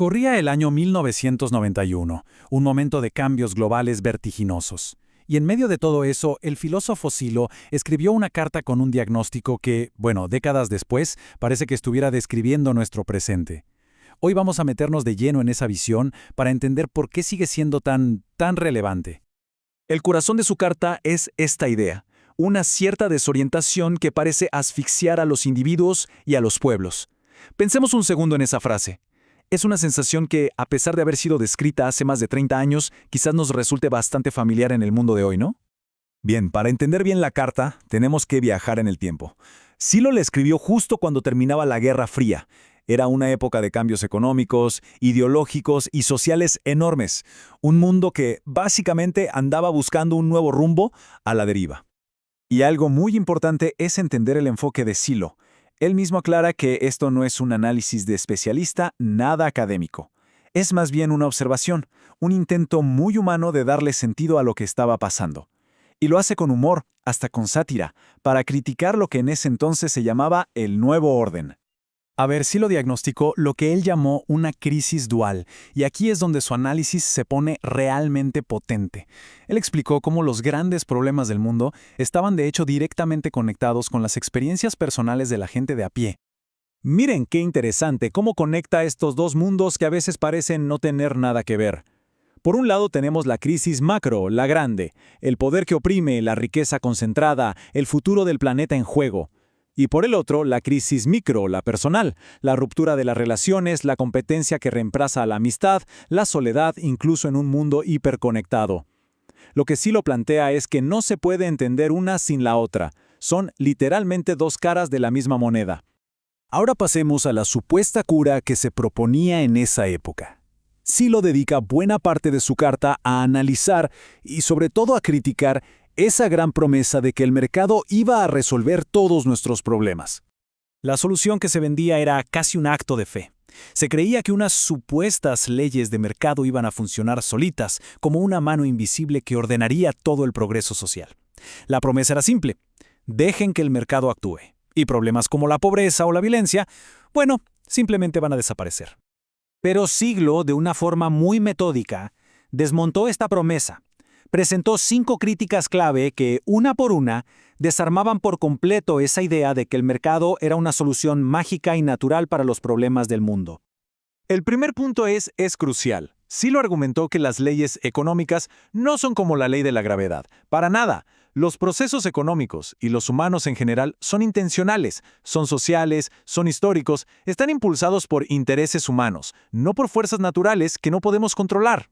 Corría el año 1991, un momento de cambios globales vertiginosos. Y en medio de todo eso, el filósofo Silo escribió una carta con un diagnóstico que, bueno, décadas después, parece que estuviera describiendo nuestro presente. Hoy vamos a meternos de lleno en esa visión para entender por qué sigue siendo tan relevante. El corazón de su carta es esta idea, una cierta desorientación que parece asfixiar a los individuos y a los pueblos. Pensemos un segundo en esa frase. Es una sensación que, a pesar de haber sido descrita hace más de 30 años, quizás nos resulte bastante familiar en el mundo de hoy, ¿no? Bien, para entender bien la carta, tenemos que viajar en el tiempo. Silo la escribió justo cuando terminaba la Guerra Fría. Era una época de cambios económicos, ideológicos y sociales enormes. Un mundo que, básicamente, andaba buscando un nuevo rumbo a la deriva. Y algo muy importante es entender el enfoque de Silo. Él mismo aclara que esto no es un análisis de especialista, nada académico. Es más bien una observación, un intento muy humano de darle sentido a lo que estaba pasando. Y lo hace con humor, hasta con sátira, para criticar lo que en ese entonces se llamaba el nuevo orden. A ver, Silo diagnosticó lo que él llamó una crisis dual, y aquí es donde su análisis se pone realmente potente. Él explicó cómo los grandes problemas del mundo estaban de hecho directamente conectados con las experiencias personales de la gente de a pie. Miren qué interesante cómo conecta estos dos mundos que a veces parecen no tener nada que ver. Por un lado tenemos la crisis macro, la grande, el poder que oprime, la riqueza concentrada, el futuro del planeta en juego. Y por el otro, la crisis micro, la personal, la ruptura de las relaciones, la competencia que reemplaza a la amistad, la soledad incluso en un mundo hiperconectado. Lo que sí lo plantea es que no se puede entender una sin la otra. Son literalmente dos caras de la misma moneda. Ahora pasemos a la supuesta cura que se proponía en esa época. Silo dedica buena parte de su carta a analizar y sobre todo a criticar esa gran promesa de que el mercado iba a resolver todos nuestros problemas. La solución que se vendía era casi un acto de fe. Se creía que unas supuestas leyes de mercado iban a funcionar solitas, como una mano invisible que ordenaría todo el progreso social. La promesa era simple: dejen que el mercado actúe, y problemas como la pobreza o la violencia, bueno, simplemente van a desaparecer. Pero Silo, de una forma muy metódica, desmontó esta promesa. Presentó 5 críticas clave que, una por una, desarmaban por completo esa idea de que el mercado era una solución mágica y natural para los problemas del mundo. El primer punto es crucial. Silo argumentó que las leyes económicas no son como la ley de la gravedad. Para nada. Los procesos económicos y los humanos en general son intencionales, son sociales, son históricos, están impulsados por intereses humanos, no por fuerzas naturales que no podemos controlar.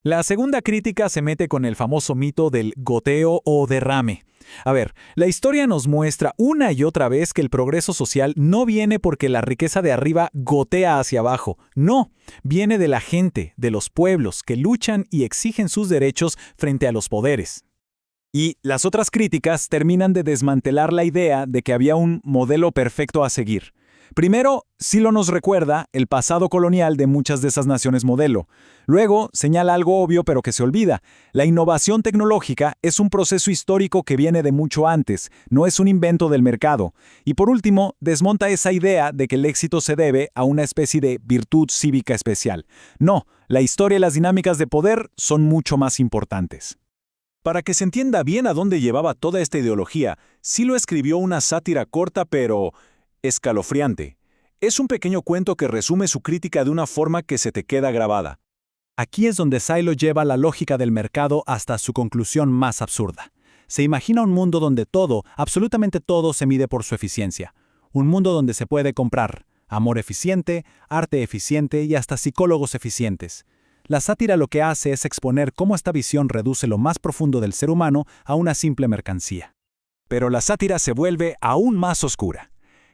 La segunda crítica se mete con el famoso mito del goteo o derrame. A ver, la historia nos muestra una y otra vez que el progreso social no viene porque la riqueza de arriba gotea hacia abajo. No, viene de la gente, de los pueblos, que luchan y exigen sus derechos frente a los poderes. Y las otras críticas terminan de desmantelar la idea de que había un modelo perfecto a seguir. Primero, Silo nos recuerda el pasado colonial de muchas de esas naciones modelo. Luego, señala algo obvio pero que se olvida. La innovación tecnológica es un proceso histórico que viene de mucho antes, no es un invento del mercado. Y por último, desmonta esa idea de que el éxito se debe a una especie de virtud cívica especial. No, la historia y las dinámicas de poder son mucho más importantes. Para que se entienda bien a dónde llevaba toda esta ideología, Silo escribió una sátira corta pero escalofriante. Es un pequeño cuento que resume su crítica de una forma que se te queda grabada. Aquí es donde Silo lleva la lógica del mercado hasta su conclusión más absurda. Se imagina un mundo donde todo, absolutamente todo, se mide por su eficiencia. Un mundo donde se puede comprar amor eficiente, arte eficiente y hasta psicólogos eficientes. La sátira lo que hace es exponer cómo esta visión reduce lo más profundo del ser humano a una simple mercancía. Pero la sátira se vuelve aún más oscura.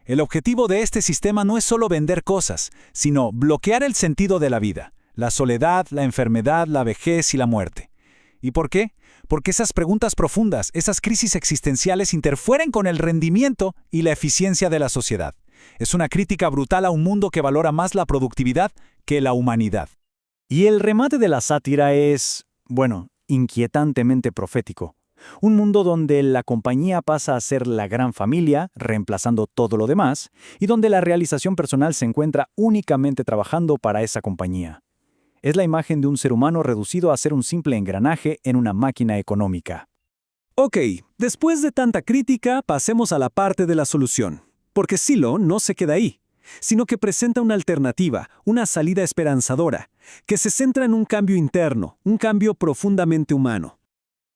El objetivo de este sistema no es solo vender cosas, sino bloquear el sentido de la vida, la soledad, la enfermedad, la vejez y la muerte. ¿Y por qué? Porque esas preguntas profundas, esas crisis existenciales interfieren con el rendimiento y la eficiencia de la sociedad. Es una crítica brutal a un mundo que valora más la productividad que la humanidad. Y el remate de la sátira es, bueno, inquietantemente profético. Un mundo donde la compañía pasa a ser la gran familia, reemplazando todo lo demás, y donde la realización personal se encuentra únicamente trabajando para esa compañía. Es la imagen de un ser humano reducido a ser un simple engranaje en una máquina económica. Ok, después de tanta crítica, pasemos a la parte de la solución. Porque Silo no se queda ahí, sino que presenta una alternativa, una salida esperanzadora, que se centra en un cambio interno, un cambio profundamente humano.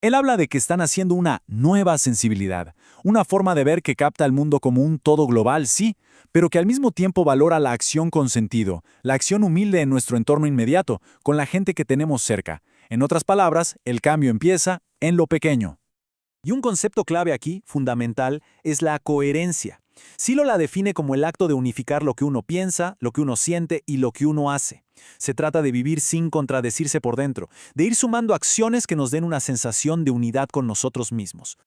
Él habla de que están haciendo una nueva sensibilidad, una forma de ver que capta el mundo como un todo global, sí, pero que al mismo tiempo valora la acción con sentido, la acción humilde en nuestro entorno inmediato, con la gente que tenemos cerca. En otras palabras, el cambio empieza en lo pequeño. Y un concepto clave aquí, fundamental, es la coherencia. Silo la define como el acto de unificar lo que uno piensa, lo que uno siente y lo que uno hace. Se trata de vivir sin contradecirse por dentro, de ir sumando acciones que nos den una sensación de unidad con nosotros mismos.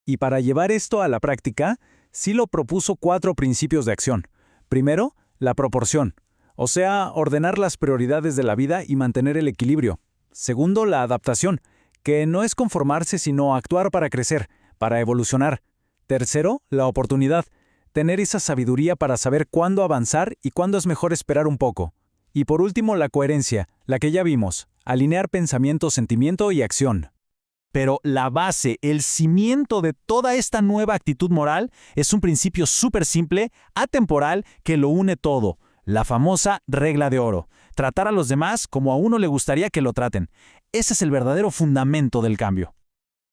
Y para llevar esto a la práctica, Silo propuso 4 principios de acción. Primero, la proporción, o sea, ordenar las prioridades de la vida y mantener el equilibrio. Segundo, la adaptación, que no es conformarse sino actuar para crecer, para evolucionar. Tercero, la oportunidad, tener esa sabiduría para saber cuándo avanzar y cuándo es mejor esperar un poco. Y por último, la coherencia, la que ya vimos, alinear pensamiento, sentimiento y acción. Pero la base, el cimiento de toda esta nueva actitud moral es un principio súper simple, atemporal, que lo une todo. La famosa regla de oro. Tratar a los demás como a uno le gustaría que lo traten. Ese es el verdadero fundamento del cambio.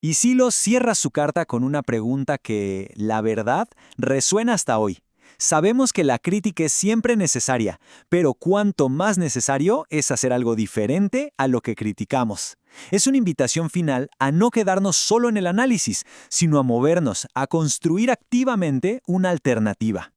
Y Silo cierra su carta con una pregunta que, la verdad, resuena hasta hoy. Sabemos que la crítica es siempre necesaria, pero cuanto más necesario es hacer algo diferente a lo que criticamos. Es una invitación final a no quedarnos solo en el análisis, sino a movernos, a construir activamente una alternativa.